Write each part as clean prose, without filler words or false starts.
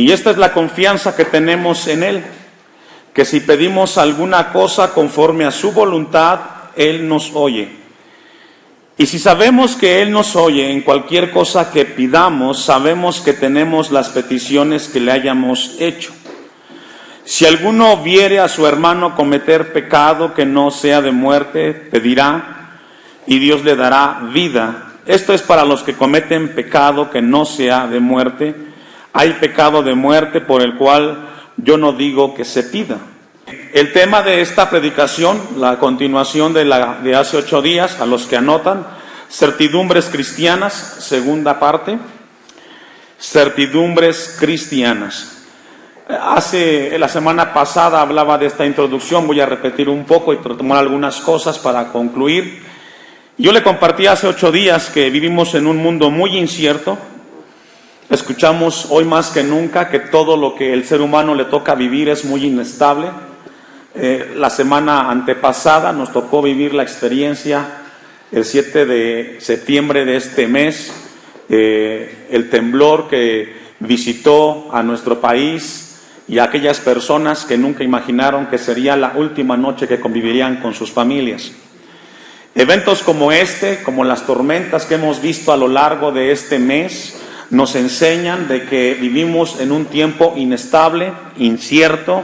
Y esta es la confianza que tenemos en Él, que si pedimos alguna cosa conforme a su voluntad, Él nos oye. Y si sabemos que Él nos oye en cualquier cosa que pidamos, sabemos que tenemos las peticiones que le hayamos hecho. Si alguno viere a su hermano cometer pecado que no sea de muerte, pedirá y Dios le dará vida. Esto es para los que cometen pecado que no sea de muerte. Hay pecado de muerte por el cual yo no digo que se pida. El tema de esta predicación, la continuación de hace 8 días, a los que anotan, certidumbres cristianas, segunda parte, certidumbres cristianas. La semana pasada hablaba de esta introducción, voy a repetir un poco y retomar algunas cosas para concluir. Yo le compartí hace 8 días que vivimos en un mundo muy incierto. Escuchamos hoy más que nunca que todo lo que el ser humano le toca vivir es muy inestable. La semana antepasada nos tocó vivir la experiencia, el 7 de septiembre de este mes, el temblor que visitó a nuestro país y a aquellas personas que nunca imaginaron que sería la última noche que convivirían con sus familias. Eventos como este, como las tormentas que hemos visto a lo largo de este mes, nos enseñan de que vivimos en un tiempo inestable, incierto.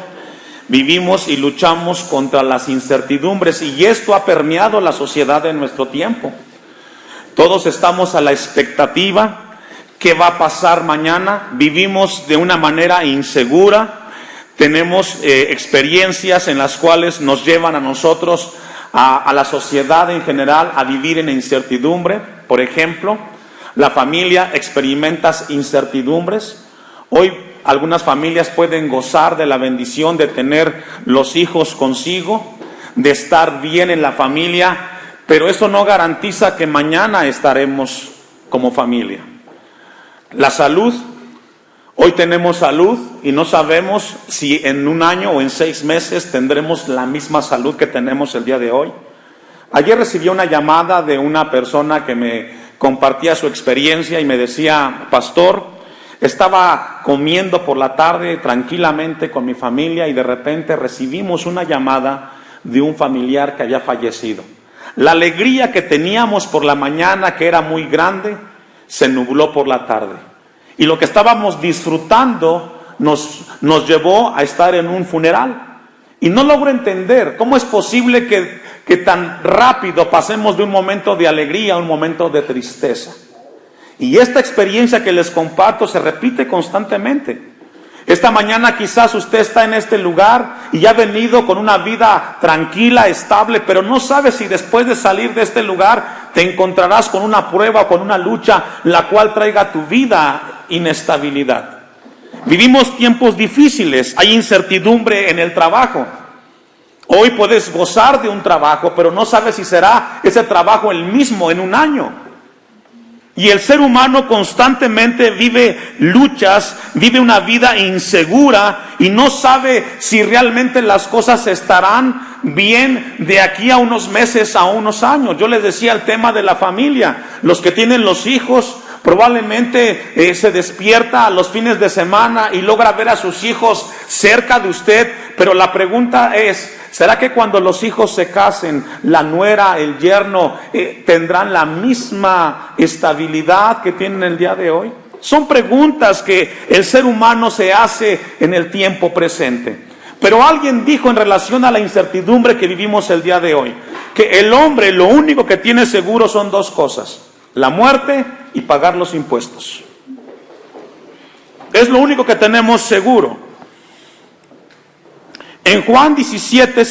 Vivimos y luchamos contra las incertidumbres y esto ha permeado la sociedad de nuestro tiempo. Todos estamos a la expectativa. ¿Qué va a pasar mañana? Vivimos de una manera insegura. Tenemos experiencias en las cuales nos llevan a nosotros, a la sociedad en general, a vivir en incertidumbre. Por ejemplo, la familia experimenta incertidumbres. Hoy algunas familias pueden gozar de la bendición de tener los hijos consigo, de estar bien en la familia, pero eso no garantiza que mañana estaremos como familia. La salud, hoy tenemos salud y no sabemos si en 1 año o en 6 meses tendremos la misma salud que tenemos el día de hoy. Ayer recibí una llamada de una persona que me compartía su experiencia y me decía: pastor, estaba comiendo por la tarde tranquilamente con mi familia y de repente recibimos una llamada de un familiar que había fallecido. La alegría que teníamos por la mañana, que era muy grande, se nubló por la tarde. Y lo que estábamos disfrutando nos llevó a estar en un funeral. Y no logro entender cómo es posible que tan rápido pasemos de un momento de alegría a un momento de tristeza. Y esta experiencia que les comparto se repite constantemente. Esta mañana quizás usted está en este lugar y ha venido con una vida tranquila, estable, pero no sabe si después de salir de este lugar te encontrarás con una prueba o con una lucha la cual traiga a tu vida inestabilidad. Vivimos tiempos difíciles, hay incertidumbre en el trabajo. Hoy puedes gozar de un trabajo, pero no sabes si será ese trabajo el mismo en 1 año. Y el ser humano constantemente vive luchas, vive una vida insegura y no sabe si realmente las cosas estarán bien de aquí a unos meses, a unos años. Yo les decía el tema de la familia. Los que tienen los hijos probablemente se despierta a los fines de semana y logra ver a sus hijos cerca de usted, pero la pregunta es: ¿será que cuando los hijos se casen, la nuera, el yerno, tendrán la misma estabilidad que tienen el día de hoy? Son preguntas que el ser humano se hace en el tiempo presente. Pero alguien dijo en relación a la incertidumbre que vivimos el día de hoy, que el hombre lo único que tiene seguro son 2 cosas: la muerte y pagar los impuestos. Es lo único que tenemos seguro. En Juan 17,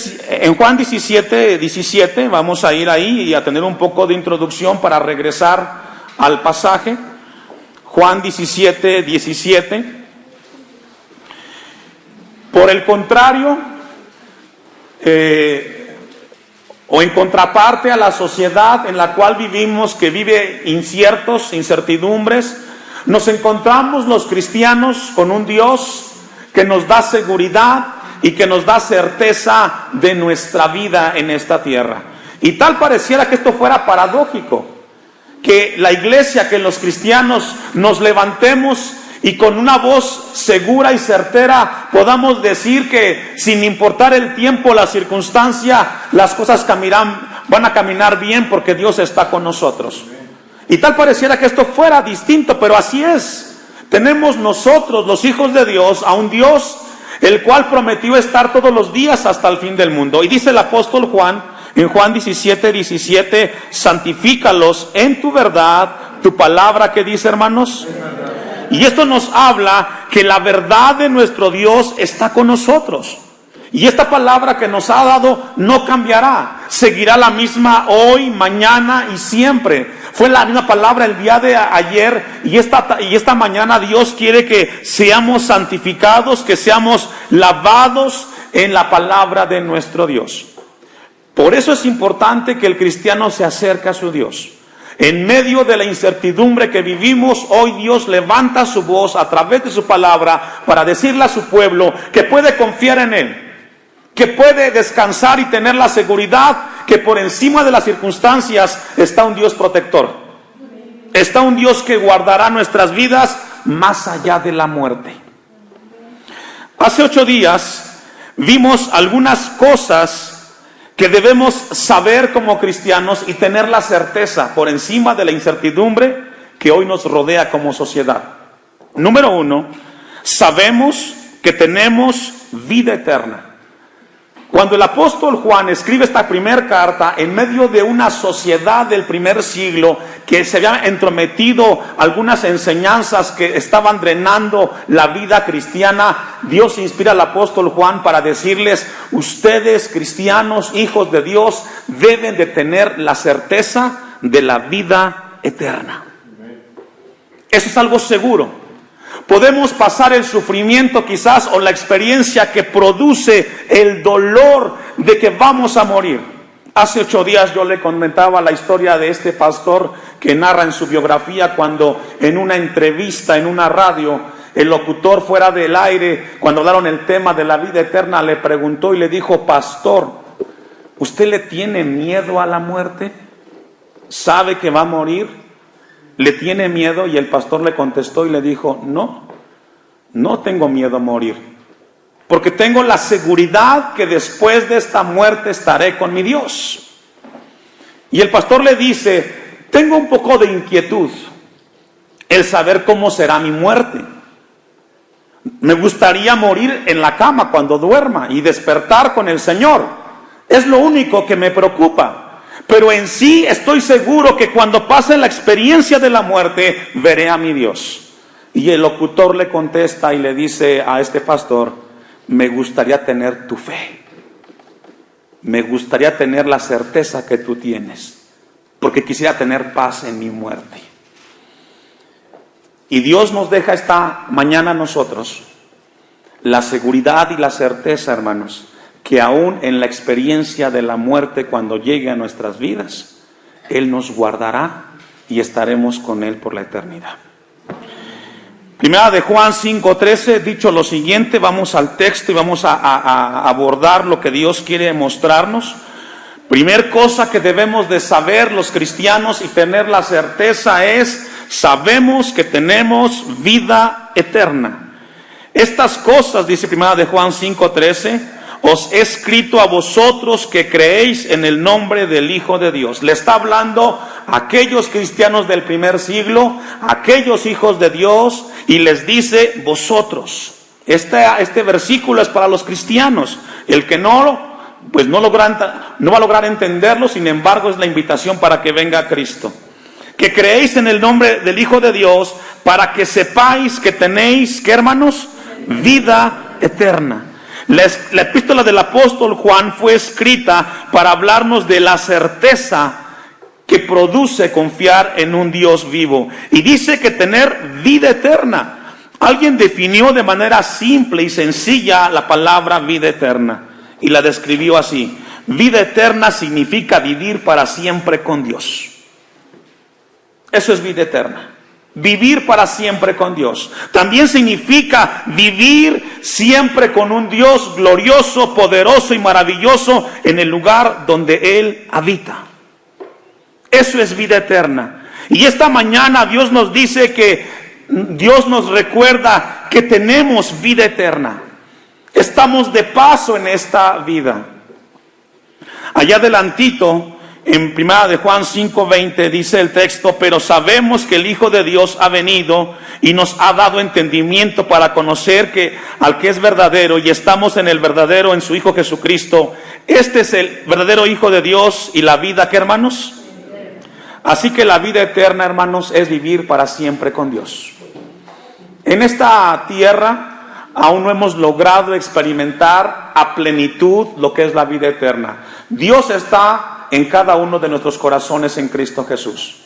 vamos a ir ahí y a tener un poco de introducción para regresar al pasaje. Juan 17. Por el contrario, o en contraparte a la sociedad en la cual vivimos, que vive incertidumbres, nos encontramos los cristianos con un Dios que nos da seguridad y que nos da certeza de nuestra vida en esta tierra. Y tal pareciera que esto fuera paradójico, que la iglesia, que los cristianos nos levantemos y con una voz segura y certera podamos decir que sin importar el tiempo, la circunstancia, las cosas van a caminar bien porque Dios está con nosotros. Y tal pareciera que esto fuera distinto, pero así es. Tenemos nosotros, los hijos de Dios, a un Dios el cual prometió estar todos los días hasta el fin del mundo. Y dice el apóstol Juan, en Juan 17:17, santifícalos en tu verdad, tu palabra, ¿qué dice, hermanos? Y esto nos habla que la verdad de nuestro Dios está con nosotros. Y esta palabra que nos ha dado no cambiará. Seguirá la misma hoy, mañana y siempre. Fue la misma palabra el día de ayer y esta mañana Dios quiere que seamos santificados, que seamos lavados en la palabra de nuestro Dios. Por eso es importante que el cristiano se acerque a su Dios. En medio de la incertidumbre que vivimos, hoy Dios levanta su voz a través de su palabra para decirle a su pueblo que puede confiar en Él, que puede descansar y tener la seguridad que por encima de las circunstancias está un Dios protector. Está un Dios que guardará nuestras vidas más allá de la muerte. Hace 8 días vimos algunas cosas que debemos saber como cristianos y tener la certeza por encima de la incertidumbre que hoy nos rodea como sociedad. Número 1, sabemos que tenemos vida eterna. Cuando el apóstol Juan escribe esta primera carta en medio de una sociedad del primer siglo que se habían entrometido algunas enseñanzas que estaban drenando la vida cristiana, Dios inspira al apóstol Juan para decirles: ustedes, cristianos, hijos de Dios, deben de tener la certeza de la vida eterna. Eso es algo seguro. Podemos pasar el sufrimiento quizás o la experiencia que produce el dolor de que vamos a morir. Hace 8 días yo le comentaba la historia de este pastor que narra en su biografía cuando en una entrevista en una radio, el locutor fuera del aire, cuando hablaron el tema de la vida eterna, le preguntó y le dijo: pastor, ¿usted le tiene miedo a la muerte? ¿Sabe que va a morir? ¿Le tiene miedo? Y el pastor le contestó y le dijo: no tengo miedo a morir, porque tengo la seguridad que después de esta muerte estaré con mi Dios. Y el pastor le dice: tengo un poco de inquietud el saber cómo será mi muerte. Me gustaría morir en la cama cuando duerma y despertar con el Señor. Es lo único que me preocupa. Pero en sí estoy seguro que cuando pase la experiencia de la muerte, veré a mi Dios. Y el locutor le contesta y le dice a este pastor: me gustaría tener tu fe. Me gustaría tener la certeza que tú tienes, porque quisiera tener paz en mi muerte. Y Dios nos deja esta mañana a nosotros la seguridad y la certeza, hermanos, que aún en la experiencia de la muerte, cuando llegue a nuestras vidas, Él nos guardará y estaremos con Él por la eternidad. Primera de Juan 5:13, dicho lo siguiente, vamos al texto y vamos a abordar lo que Dios quiere mostrarnos. Primer cosa que debemos de saber los cristianos y tener la certeza es: sabemos que tenemos vida eterna. Estas cosas, dice Primera de Juan 5:13, os he escrito a vosotros que creéis en el nombre del Hijo de Dios. Le está hablando a aquellos cristianos del primer siglo, a aquellos hijos de Dios, y les dice vosotros. Este versículo es para los cristianos. El que no va a lograr entenderlo, sin embargo es la invitación para que venga Cristo. Que creéis en el nombre del Hijo de Dios, para que sepáis que tenéis, ¿qué, hermanos? Vida eterna. La epístola del apóstol Juan fue escrita para hablarnos de la certeza que produce confiar en un Dios vivo. Y dice que tener vida eterna. Alguien definió de manera simple y sencilla la palabra vida eterna y la describió así: vida eterna significa vivir para siempre con Dios. Eso es vida eterna. Vivir para siempre con Dios. También significa vivir siempre con un Dios glorioso, poderoso y maravilloso en el lugar donde Él habita. Eso es vida eterna. Y esta mañana Dios nos dice que Dios nos recuerda que tenemos vida eterna. Estamos de paso en esta vida. Allá adelantito, en 1 de Juan 5:20 dice el texto: pero sabemos que el Hijo de Dios ha venido y nos ha dado entendimiento para conocer que al que es verdadero, y estamos en el verdadero, en su Hijo Jesucristo. Este es el verdadero Hijo de Dios y la vida, ¿qué, hermanos? Así que la vida eterna, hermanos, es vivir para siempre con Dios. En esta tierra aún no hemos logrado experimentar a plenitud lo que es la vida eterna. Dios está en cada uno de nuestros corazones en Cristo Jesús.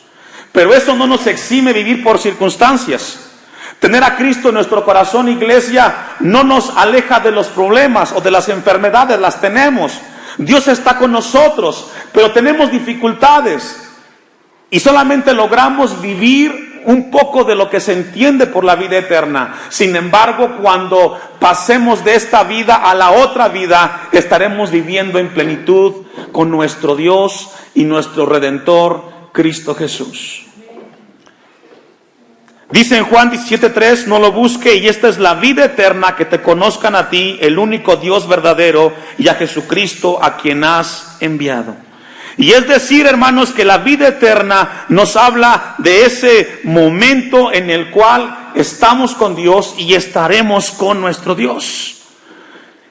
Pero eso no nos exime vivir por circunstancias. Tener a Cristo en nuestro corazón, iglesia, no nos aleja de los problemas o de las enfermedades, las tenemos. Dios está con nosotros, pero tenemos dificultades. Y solamente logramos vivir un poco de lo que se entiende por la vida eterna. Sin embargo, cuando pasemos de esta vida a la otra vida, estaremos viviendo en plenitud con nuestro Dios y nuestro Redentor, Cristo Jesús. Dice en Juan 17:3: no lo busque, y esta es la vida eterna, que te conozcan a ti, el único Dios verdadero, y a Jesucristo, a quien has enviado. Y es decir, hermanos, que la vida eterna nos habla de ese momento en el cual estamos con Dios y estaremos con nuestro Dios.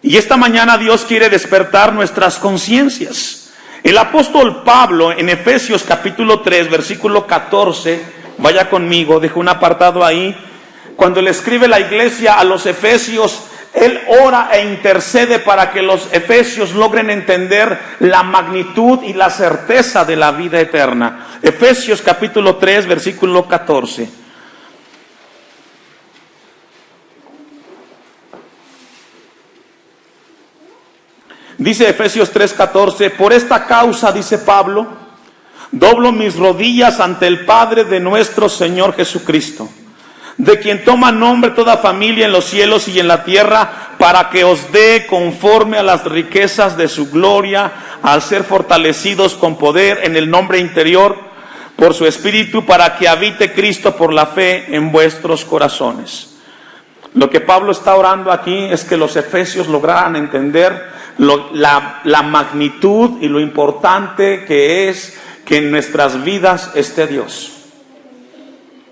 Y esta mañana Dios quiere despertar nuestras conciencias. El apóstol Pablo, en Efesios capítulo 3, versículo 14, vaya conmigo, dejo un apartado ahí. Cuando le escribe la iglesia a los efesios, él ora e intercede para que los efesios logren entender la magnitud y la certeza de la vida eterna. Efesios capítulo 3, versículo 14. Dice Efesios 3:14: por esta causa, dice Pablo, doblo mis rodillas ante el Padre de nuestro Señor Jesucristo, de quien toma nombre toda familia en los cielos y en la tierra, para que os dé conforme a las riquezas de su gloria, al ser fortalecidos con poder en el nombre interior, por su Espíritu, para que habite Cristo por la fe en vuestros corazones. Lo que Pablo está orando aquí es que los efesios lograran entender la magnitud y lo importante que es que en nuestras vidas esté Dios.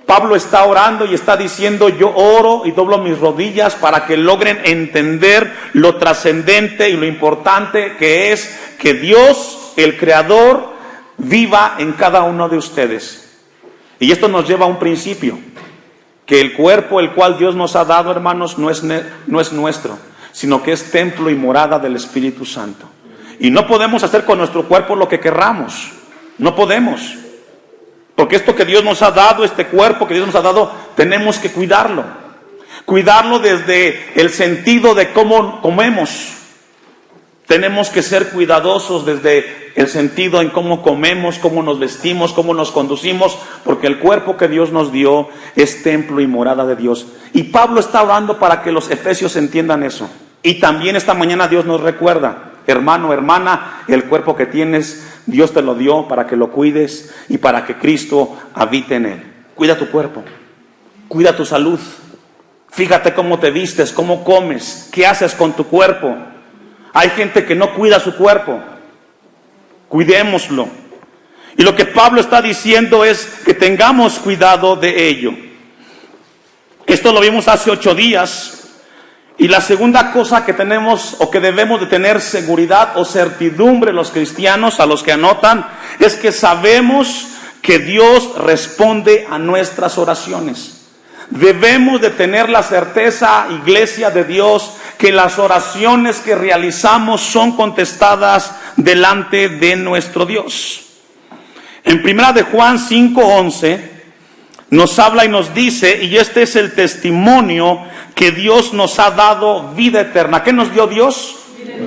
Pablo está orando y está diciendo: yo oro y doblo mis rodillas para que logren entender lo trascendente y lo importante que es que Dios, el Creador, viva en cada uno de ustedes. Y esto nos lleva a un principio: que el cuerpo el cual Dios nos ha dado, hermanos, no es nuestro, sino que es templo y morada del Espíritu Santo. Y no podemos hacer con nuestro cuerpo lo que querramos. No podemos. Porque esto que Dios nos ha dado, este cuerpo que Dios nos ha dado, tenemos que cuidarlo. Cuidarlo desde el sentido de cómo comemos. Tenemos que ser cuidadosos desde el sentido en cómo comemos, cómo nos vestimos, cómo nos conducimos, porque el cuerpo que Dios nos dio es templo y morada de Dios. Y Pablo está orando para que los efesios entiendan eso. Y también esta mañana Dios nos recuerda: hermano, hermana, el cuerpo que tienes, Dios te lo dio para que lo cuides y para que Cristo habite en él. Cuida tu cuerpo, cuida tu salud. Fíjate cómo te vistes, cómo comes, qué haces con tu cuerpo. Hay gente que no cuida su cuerpo. Cuidémoslo. Y lo que Pablo está diciendo es que tengamos cuidado de ello. Esto lo vimos hace 8 días. Y la segunda cosa que tenemos o que debemos de tener seguridad o certidumbre los cristianos, a los que anotan, es que sabemos que Dios responde a nuestras oraciones. Debemos de tener la certeza, iglesia de Dios, que las oraciones que realizamos son contestadas delante de nuestro Dios. En 1 de Juan 5:11 nos habla y nos dice, y este es el testimonio, que Dios nos ha dado vida eterna. ¿Qué nos dio Dios?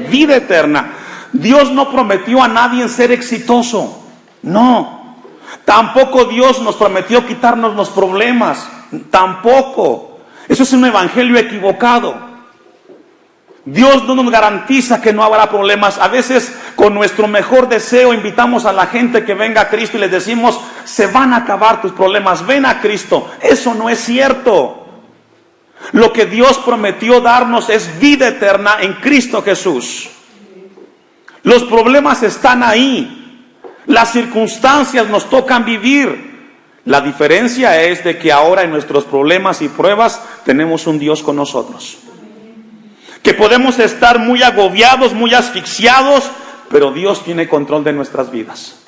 Vida eterna. Dios no prometió a nadie ser exitoso. No. Tampoco Dios nos prometió quitarnos los problemas. Tampoco. Eso es un evangelio equivocado. Dios no nos garantiza que no habrá problemas. A veces con nuestro mejor deseo invitamos a la gente que venga a Cristo y les decimos, se van a acabar tus problemas, ven a Cristo. Eso no es cierto. Lo que Dios prometió darnos es vida eterna en Cristo Jesús. Los problemas están ahí. Las circunstancias nos tocan vivir. La diferencia es de que ahora en nuestros problemas y pruebas tenemos un Dios con nosotros. Que podemos estar muy agobiados, muy asfixiados, pero Dios tiene control de nuestras vidas.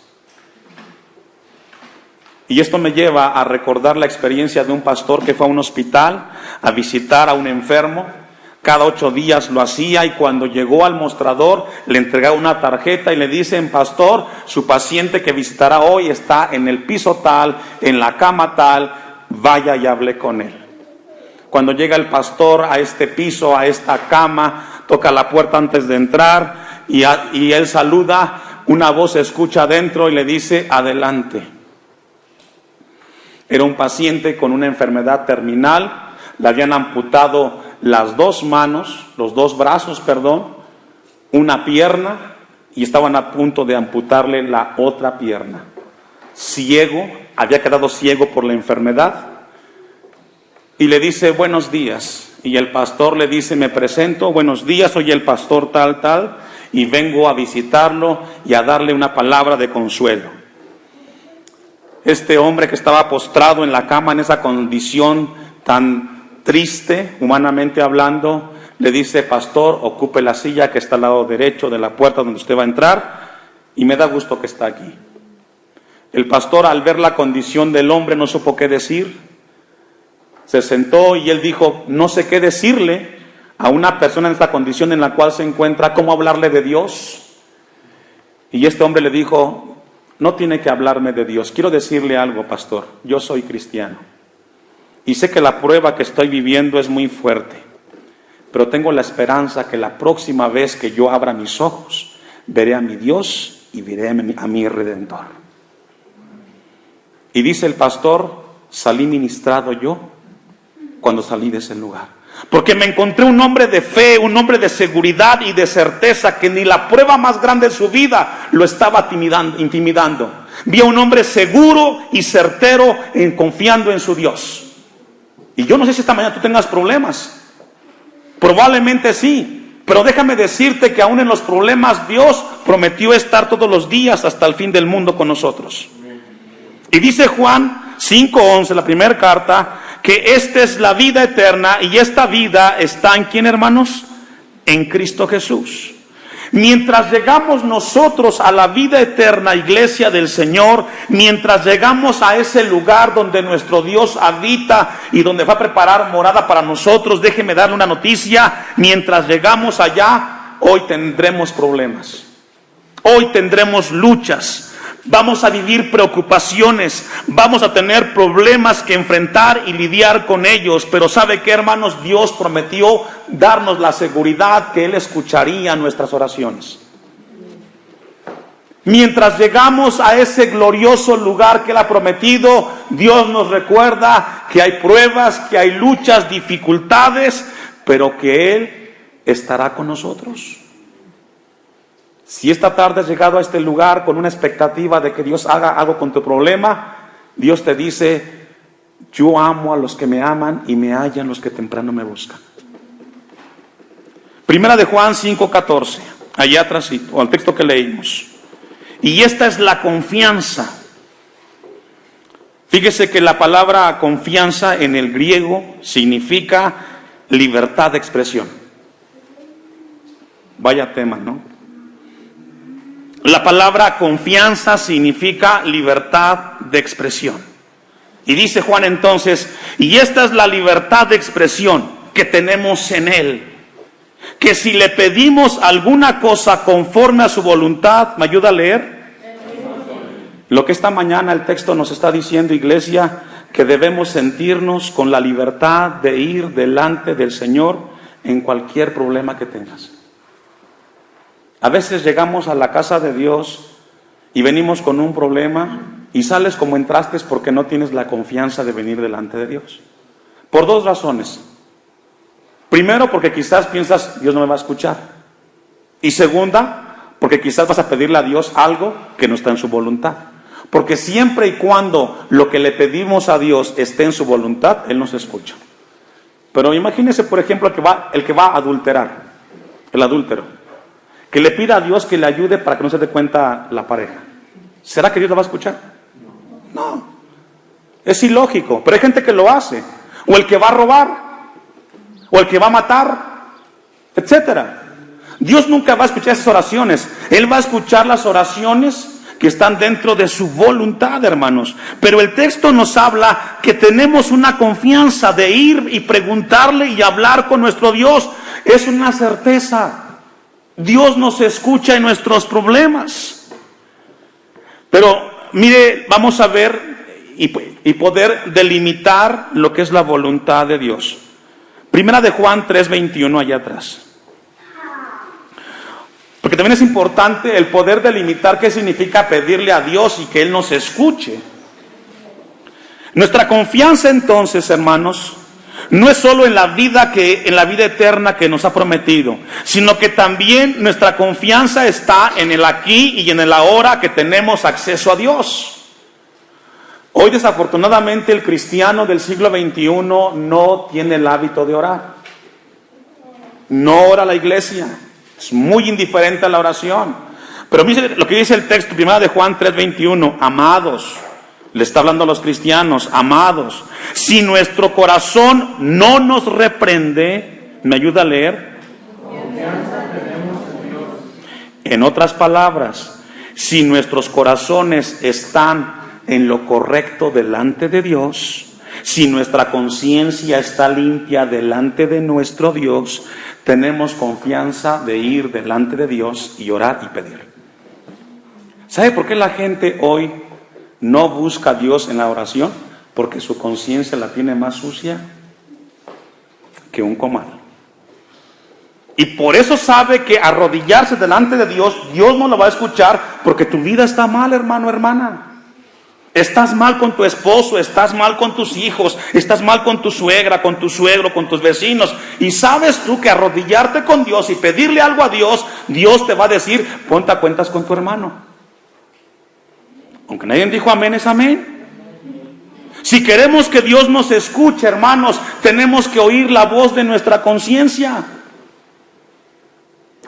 Y esto me lleva a recordar la experiencia de un pastor que fue a un hospital a visitar a un enfermo. Cada 8 días lo hacía y cuando llegó al mostrador le entregaba una tarjeta y le dicen, pastor, su paciente que visitará hoy está en el piso tal, en la cama tal, vaya y hable con él. Cuando llega el pastor a este piso, a esta cama, toca la puerta antes de entrar y él saluda, una voz se escucha adentro y le dice, adelante. Era un paciente con una enfermedad terminal, le habían amputado las 2 manos, los 2 brazos, una pierna y estaban a punto de amputarle la otra pierna. Ciego, había quedado ciego por la enfermedad. Y le dice, buenos días. Y el pastor le dice, me presento, buenos días, soy el pastor tal, y vengo a visitarlo y a darle una palabra de consuelo. Este hombre que estaba postrado en la cama en esa condición tan triste, humanamente hablando, le dice, pastor, ocupe la silla que está al lado derecho de la puerta donde usted va a entrar, y me da gusto que está aquí. El pastor, al ver la condición del hombre, no supo qué decir. Se sentó y él dijo, no sé qué decirle a una persona en esta condición en la cual se encuentra, cómo hablarle de Dios. Y este hombre le dijo, no tiene que hablarme de Dios, quiero decirle algo, pastor, yo soy cristiano. Y sé que la prueba que estoy viviendo es muy fuerte, pero tengo la esperanza que la próxima vez que yo abra mis ojos, veré a mi Dios y veré a mi Redentor. Y dice el pastor, salí ministrado yo cuando salí de ese lugar, porque me encontré un hombre de fe, un hombre de seguridad y de certeza, que ni la prueba más grande de su vida lo estaba intimidando. Vi a un hombre seguro y certero confiando en su Dios. Y yo no sé si esta mañana tú tengas problemas, probablemente sí, pero déjame decirte que aún en los problemas Dios prometió estar todos los días hasta el fin del mundo con nosotros. Y dice Juan 5:11, la primera carta, que esta es la vida eterna y esta vida está ¿en quién, hermanos? En Cristo Jesús. Mientras llegamos nosotros a la vida eterna, iglesia del Señor, mientras llegamos a ese lugar donde nuestro Dios habita y donde va a preparar morada para nosotros, déjeme darle una noticia, mientras llegamos allá, hoy tendremos problemas, hoy tendremos luchas. Vamos a vivir preocupaciones, vamos a tener problemas que enfrentar y lidiar con ellos. Pero ¿sabe qué, hermanos? Dios prometió darnos la seguridad que Él escucharía nuestras oraciones. Mientras llegamos a ese glorioso lugar que Él ha prometido, Dios nos recuerda que hay pruebas, que hay luchas, dificultades, pero que Él estará con nosotros. Si esta tarde has llegado a este lugar con una expectativa de que Dios haga algo con tu problema, Dios te dice, yo amo a los que me aman y me hallan los que temprano me buscan. Primera de Juan 5:14, allá atrás, o al texto que leímos. Y esta es la confianza. Fíjese que la palabra confianza en el griego significa libertad de expresión. Vaya tema, ¿no? La palabra confianza significa libertad de expresión. Y dice Juan entonces, y esta es la libertad de expresión que tenemos en Él, que si le pedimos alguna cosa conforme a su voluntad, ¿me ayuda a leer? Lo que esta mañana el texto nos está diciendo, iglesia, que debemos sentirnos con la libertad de ir delante del Señor en cualquier problema que tengas. A veces llegamos a la casa de Dios y venimos con un problema y sales como entraste porque no tienes la confianza de venir delante de Dios. Por 2 razones. Primero, porque quizás piensas, Dios no me va a escuchar. Y segunda, porque quizás vas a pedirle a Dios algo que no está en su voluntad. Porque siempre y cuando lo que le pedimos a Dios esté en su voluntad, Él nos escucha. Pero imagínese, por ejemplo, el que va a adulterar, el adúltero, que le pida a Dios que le ayude para que no se dé cuenta la pareja. ¿Será que Dios lo va a escuchar? No. Es ilógico, pero hay gente que lo hace. O el que va a robar, o el que va a matar, etcétera. Dios nunca va a escuchar esas oraciones. Él va a escuchar las oraciones que están dentro de su voluntad, hermanos. Pero el texto nos habla que tenemos una confianza de ir y preguntarle y hablar con nuestro Dios. Es una certeza. Dios nos escucha en nuestros problemas. Pero mire, vamos a ver y poder delimitar lo que es la voluntad de Dios. Primera de Juan 3:21, allá atrás. Porque también es importante el poder delimitar qué significa pedirle a Dios y que Él nos escuche. Nuestra confianza entonces, hermanos, no es solo en la vida eterna que nos ha prometido, sino que también nuestra confianza está en el aquí y en el ahora que tenemos acceso a Dios. Hoy desafortunadamente el cristiano del siglo XXI no tiene el hábito de orar. No ora a la iglesia. Es muy indiferente a la oración. Pero mire lo que dice el texto, primera de Juan 3:21. Amados, le está hablando a los cristianos, amados, si nuestro corazón no nos reprende, ¿me ayuda a leer? En otras palabras, si nuestros corazones están en lo correcto delante de Dios, si nuestra conciencia está limpia delante de nuestro Dios, tenemos confianza de ir delante de Dios y orar y pedir. ¿Sabe por qué la gente hoy no busca a Dios en la oración? Porque su conciencia la tiene más sucia que un comal. Y por eso sabe que arrodillarse delante de Dios, Dios no lo va a escuchar, porque tu vida está mal, hermano, hermana. Estás mal con tu esposo, estás mal con tus hijos, estás mal con tu suegra, con tu suegro, con tus vecinos. Y sabes tú que arrodillarte con Dios y pedirle algo a Dios, Dios te va a decir, ponte a cuentas con tu hermano. Aunque nadie dijo amén, es amén. Si queremos que Dios nos escuche, hermanos, tenemos que oír la voz de nuestra conciencia.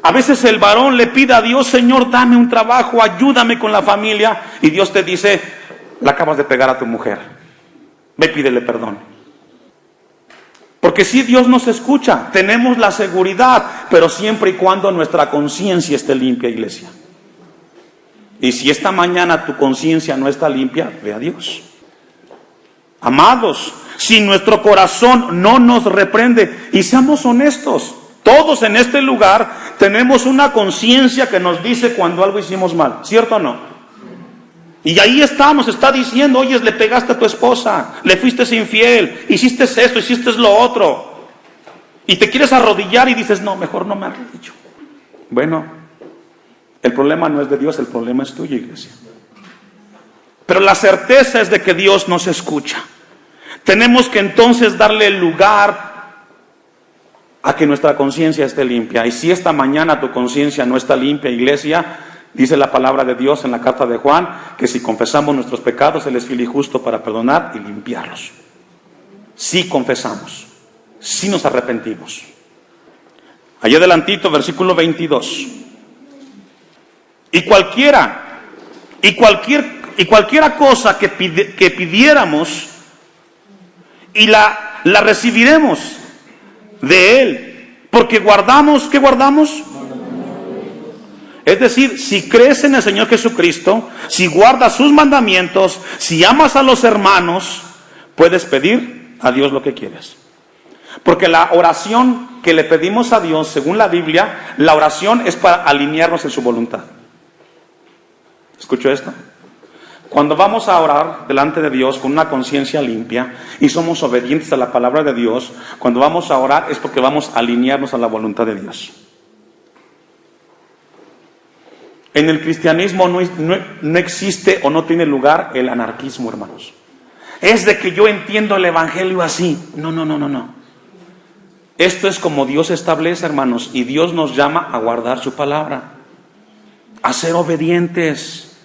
A veces el varón le pide a Dios, Señor, dame un trabajo, ayúdame con la familia. Y Dios te dice, la acabas de pegar a tu mujer, ve, pídele perdón. Porque si Dios nos escucha, tenemos la seguridad, pero siempre y cuando nuestra conciencia esté limpia, iglesia. Y si esta mañana tu conciencia no está limpia, ve a Dios. Amados, si nuestro corazón no nos reprende, y seamos honestos, todos en este lugar tenemos una conciencia que nos dice cuando algo hicimos mal, ¿cierto o no? Y ahí estamos, está diciendo, oye, le pegaste a tu esposa, le fuiste infiel, hiciste esto, hiciste lo otro. Y te quieres arrodillar y dices, no, mejor no me arrodillo. Bueno, el problema no es de Dios, el problema es tuyo, iglesia. Pero la certeza es de que Dios nos escucha. Tenemos que entonces darle lugar a que nuestra conciencia esté limpia. Y si esta mañana tu conciencia no está limpia, iglesia, dice la palabra de Dios en la carta de Juan, que si confesamos nuestros pecados, Él es fiel y justo para perdonar y limpiarlos. Si confesamos, si nos arrepentimos. Allá adelantito, versículo 22. Y cualquiera cosa que pidiéramos, y la recibiremos de Él, porque guardamos, ¿qué guardamos? Es decir, si crees en el Señor Jesucristo, si guardas sus mandamientos, si amas a los hermanos, puedes pedir a Dios lo que quieres. Porque la oración que le pedimos a Dios, según la Biblia, la oración es para alinearnos en su voluntad. ¿Escuchó esto? Cuando vamos a orar delante de Dios con una conciencia limpia y somos obedientes a la palabra de Dios, cuando vamos a orar es porque vamos a alinearnos a la voluntad de Dios. En el cristianismo no existe o no tiene lugar el anarquismo, hermanos. Es de que yo entiendo el evangelio así. No. Esto es como Dios establece, hermanos, y Dios nos llama a guardar su palabra, a ser obedientes.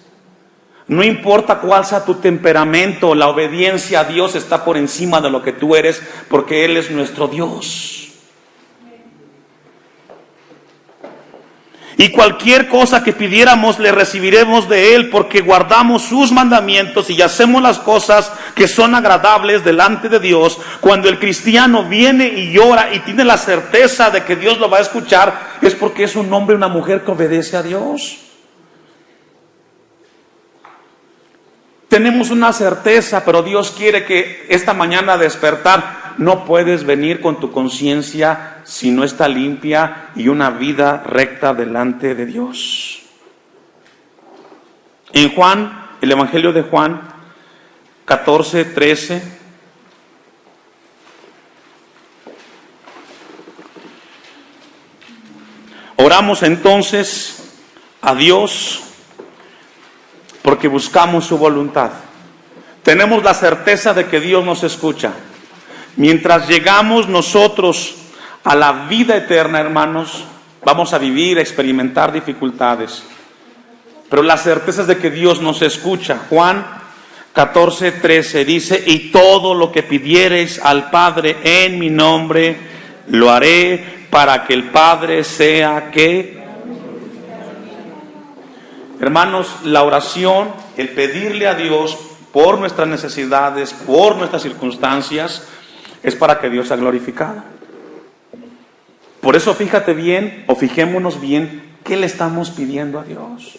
No importa cuál sea tu temperamento, la obediencia a Dios está por encima de lo que tú eres, porque Él es nuestro Dios. Y cualquier cosa que pidiéramos le recibiremos de Él, porque guardamos sus mandamientos y hacemos las cosas que son agradables delante de Dios. Cuando el cristiano viene y llora y tiene la certeza de que Dios lo va a escuchar, es porque es un hombre y una mujer que obedece a Dios. Tenemos una certeza, pero Dios quiere que esta mañana despertar. No puedes venir con tu conciencia si no está limpia y una vida recta delante de Dios. En Juan, el Evangelio de Juan 14:13, oramos entonces a Dios porque buscamos su voluntad. Tenemos la certeza de que Dios nos escucha. Mientras llegamos nosotros a la vida eterna, hermanos, vamos a vivir, a experimentar dificultades. Pero la certeza es de que Dios nos escucha. Juan 14:13 dice: y todo lo que pidiereis al Padre en mi nombre, lo haré para que el Padre sea que... Hermanos, la oración, el pedirle a Dios por nuestras necesidades, por nuestras circunstancias, es para que Dios sea glorificado. Por eso fíjate bien, o fijémonos bien, ¿qué le estamos pidiendo a Dios?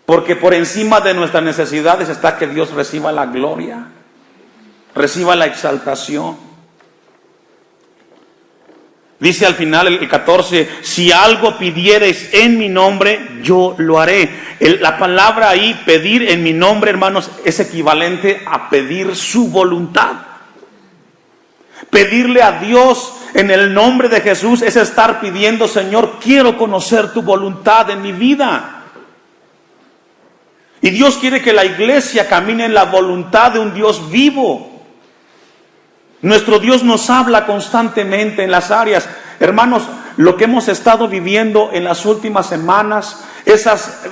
Porque por encima de nuestras necesidades está que Dios reciba la gloria, reciba la exaltación. Dice al final el 14, si algo pidiereis en mi nombre, yo lo haré. La palabra ahí, pedir en mi nombre, hermanos, es equivalente a pedir su voluntad. Pedirle a Dios en el nombre de Jesús es estar pidiendo: Señor, quiero conocer tu voluntad en mi vida. Y Dios quiere que la iglesia camine en la voluntad de un Dios vivo. Nuestro Dios nos habla constantemente en las áreas. Hermanos, lo que hemos estado viviendo en las últimas semanas, esas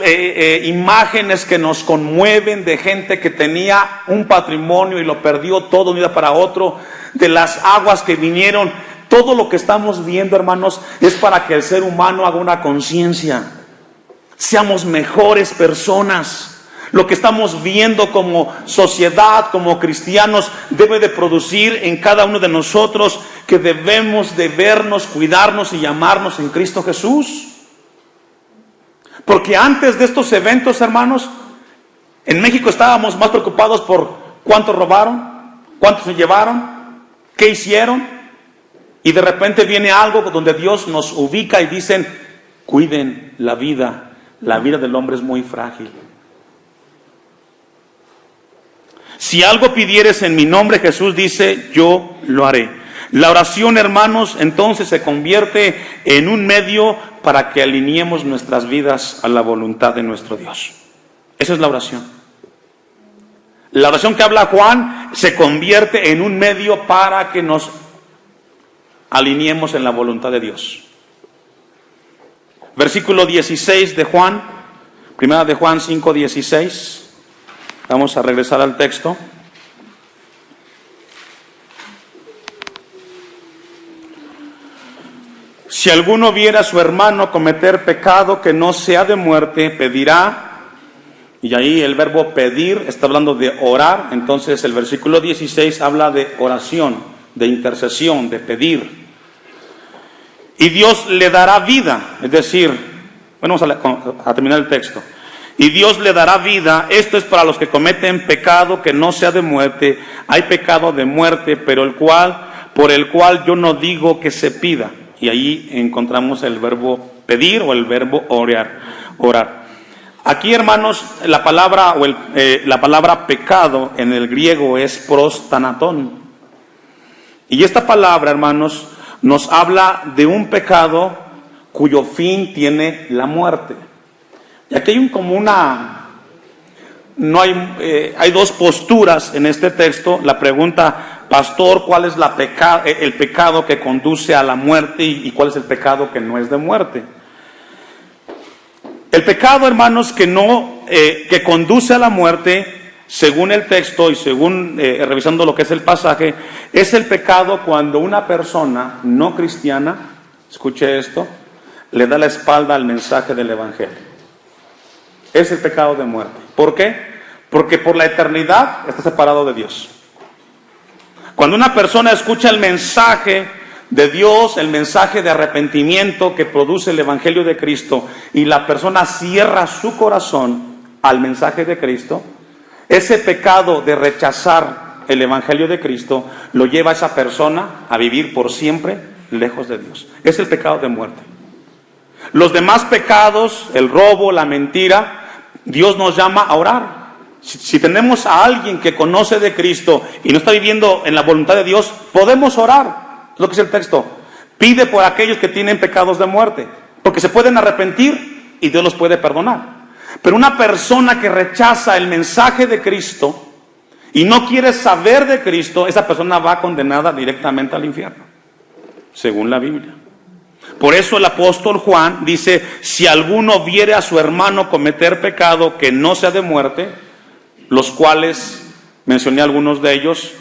imágenes que nos conmueven de gente que tenía un patrimonio y lo perdió todo de un día para otro, de las aguas que vinieron, todo lo que estamos viendo, hermanos, es para que el ser humano haga una conciencia, seamos mejores personas. Lo que estamos viendo como sociedad, como cristianos, debe de producir en cada uno de nosotros que debemos de vernos, cuidarnos y llamarnos en Cristo Jesús. Porque antes de estos eventos, hermanos, en México estábamos más preocupados por cuántos robaron, cuántos se llevaron, qué hicieron. Y de repente viene algo donde Dios nos ubica y dicen: cuiden la vida del hombre es muy frágil. Si algo pidieres en mi nombre, Jesús dice, yo lo haré. La oración, hermanos, entonces se convierte en un medio para que alineemos nuestras vidas a la voluntad de nuestro Dios. Esa es la oración. La oración que habla Juan se convierte en un medio para que nos alineemos en la voluntad de Dios. Versículo 16 de Juan, primera de Juan 5:16. Vamos a regresar al texto. Si alguno viera a su hermano cometer pecado que no sea de muerte, pedirá. Y ahí el verbo pedir está hablando de orar. Entonces el versículo 16 habla de oración, de intercesión, de pedir. Y Dios le dará vida. Es decir, bueno, vamos a terminar el texto. Y Dios le dará vida. Esto es para los que cometen pecado que no sea de muerte. Hay pecado de muerte, pero por el cual yo no digo que se pida. Y ahí encontramos el verbo pedir o el verbo orar. Aquí, hermanos, la palabra pecado en el griego es prostanaton. Y esta palabra, hermanos, nos habla de un pecado cuyo fin tiene la muerte. Y aquí hay hay dos posturas en este texto. La pregunta pastor, ¿cuál es el pecado que conduce a la muerte y cuál es el pecado que no es de muerte? El pecado, hermanos, que conduce a la muerte, según el texto y según revisando lo que es el pasaje, es el pecado cuando una persona no cristiana, escuche esto, le da la espalda al mensaje del Evangelio. Es el pecado de muerte. ¿Por qué? Porque por la eternidad está separado de Dios. Cuando una persona escucha el mensaje de Dios, el mensaje de arrepentimiento que produce el Evangelio de Cristo, y la persona cierra su corazón al mensaje de Cristo, ese pecado de rechazar el Evangelio de Cristo lo lleva a esa persona a vivir por siempre lejos de Dios. Es el pecado de muerte. Los demás pecados, el robo, la mentira, Dios nos llama a orar. Si tenemos a alguien que conoce de Cristo y no está viviendo en la voluntad de Dios, podemos orar. Es lo que es el texto. Pide por aquellos que tienen pecados de muerte, porque se pueden arrepentir y Dios los puede perdonar. Pero una persona que rechaza el mensaje de Cristo y no quiere saber de Cristo, esa persona va condenada directamente al infierno, según la Biblia. Por eso el apóstol Juan dice, si alguno viere a su hermano cometer pecado que no sea de muerte, los cuales, mencioné algunos de ellos,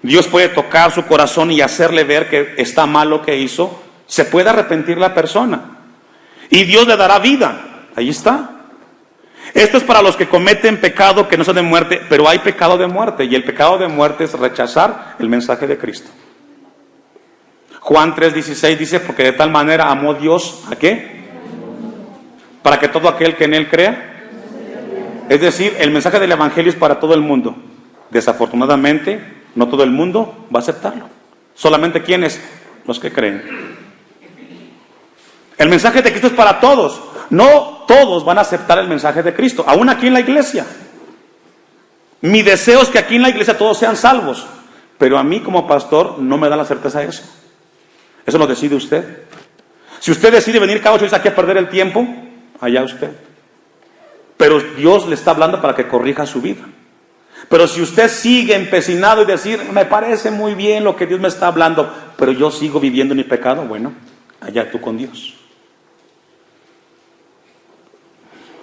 Dios puede tocar su corazón y hacerle ver que está mal lo que hizo, se puede arrepentir la persona y Dios le dará vida. Ahí está. Esto es para los que cometen pecado que no sea de muerte, pero hay pecado de muerte, y el pecado de muerte es rechazar el mensaje de Cristo. Juan 3:16 dice, porque de tal manera amó Dios, ¿a qué? Para que todo aquel que en Él crea. Es decir, el mensaje del Evangelio es para todo el mundo. Desafortunadamente, no todo el mundo va a aceptarlo. Solamente ¿quiénes? Los que creen. El mensaje de Cristo es para todos. No todos van a aceptar el mensaje de Cristo, aún aquí en la iglesia. Mi deseo es que aquí en la iglesia todos sean salvos, pero a mí como pastor no me da la certeza de eso. Eso lo decide usted. Si usted decide venir cada 8 días aquí a perder el tiempo, allá usted. Pero Dios le está hablando para que corrija su vida. Pero si usted sigue empecinado y decir, me parece muy bien lo que Dios me está hablando, pero yo sigo viviendo mi pecado, bueno, allá tú con Dios.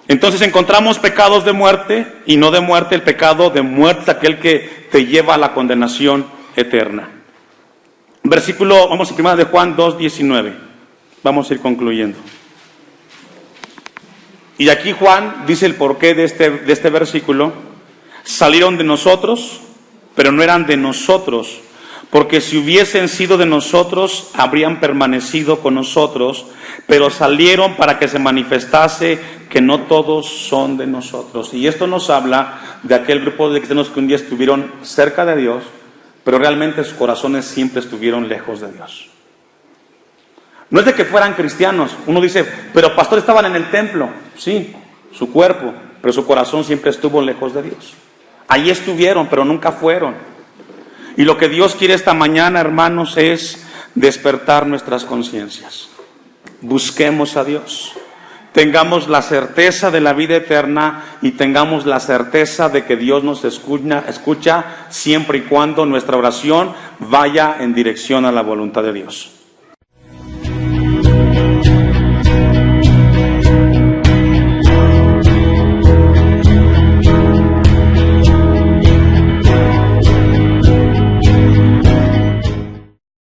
Entonces encontramos pecados de muerte y no de muerte. El pecado de muerte es aquel que te lleva a la condenación eterna. Versículo, vamos a 1 de Juan 2:19. Vamos a ir concluyendo. Y aquí Juan dice el porqué de este versículo. Salieron de nosotros, pero no eran de nosotros, porque si hubiesen sido de nosotros, habrían permanecido con nosotros, pero salieron para que se manifestase que no todos son de nosotros. Y esto nos habla de aquel grupo de cristianos que un día estuvieron cerca de Dios, pero realmente sus corazones siempre estuvieron lejos de Dios. No es de que fueran cristianos. Uno dice, pero pastor, estaban en el templo. Sí, su cuerpo, pero su corazón siempre estuvo lejos de Dios. Allí estuvieron, pero nunca fueron. Y lo que Dios quiere esta mañana, hermanos, es despertar nuestras conciencias. Busquemos a Dios. Tengamos la certeza de la vida eterna y tengamos la certeza de que Dios nos escucha siempre y cuando nuestra oración vaya en dirección a la voluntad de Dios.